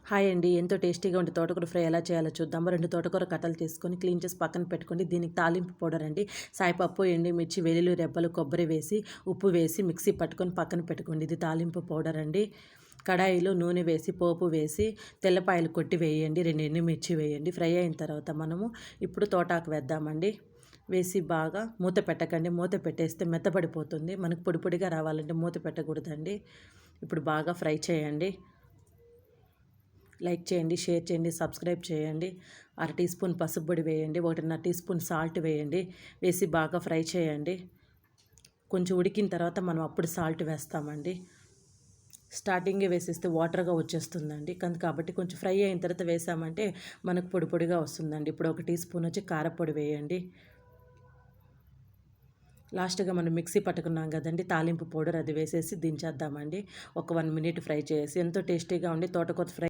Hi అండి, ఎంతో టేస్టీగా ఉండే తోటకూర ఫ్రై ఎలా చేయాలో చూద్దాము. 2 తోటకూర కట్టలు తీసుకొని క్లీన్ చేసి పక్కన పెట్టుకోండి. దీనికి తాలింపు పౌడర్ అండి. సాయిపప్పు, ఎండుమిర్చి, వెల్లుల్లి రెబ్బలు, కొబ్బరి వేసి ఉప్పు వేసి మిక్సీ పట్టుకొని పక్కన పెట్టుకోండి. ఇది తాలింపు పౌడర్ అండి. కడాయిలో నూనె వేసి పోపు వేసి తెల్లపాయలు కొట్టి వేయండి. 2 ఎండుమిర్చి వేయండి. ఫ్రై అయిన తర్వాత మనము ఇప్పుడు తోటాకు వేద్దామండి. వేసి బాగా మూత పెట్టకండి. మూత పెట్టేస్తే మెత్తపడిపోతుంది. మనకు పొడి పొడిగా రావాలంటే మూత పెట్టకూడదండి. ఇప్పుడు బాగా ఫ్రై చేయండి. లైక్ చేయండి, షేర్ చేయండి, సబ్స్క్రైబ్ చేయండి. 1/2 టీ స్పూన్ పసుపు పొడి వేయండి. 1.5 టీ స్పూన్ సాల్ట్ వేయండి. వేసి బాగా ఫ్రై చేయండి. కొంచెం ఉడికిన తర్వాత మనం అప్పుడు సాల్ట్ వేస్తామండి. స్టార్టింగే వేసేస్తే వాటర్గా వచ్చేస్తుందండి. కాబట్టి కొంచెం ఫ్రై అయిన తర్వాత వేసామంటే మనకు పొడి పొడిగా వస్తుందండి. ఇప్పుడు 1 టీ స్పూన్ వచ్చి కారపొడి వేయండి. లాస్ట్గా మనం మిక్సీ పట్టుకున్నాం కదండి తాలింపు పౌడర్, అది వేసేసి దించేద్దామండి. ఒక 1 మినిట్ ఫ్రై చేసి ఎంతో టేస్టీగా ఉండి తోటకూర ఫ్రై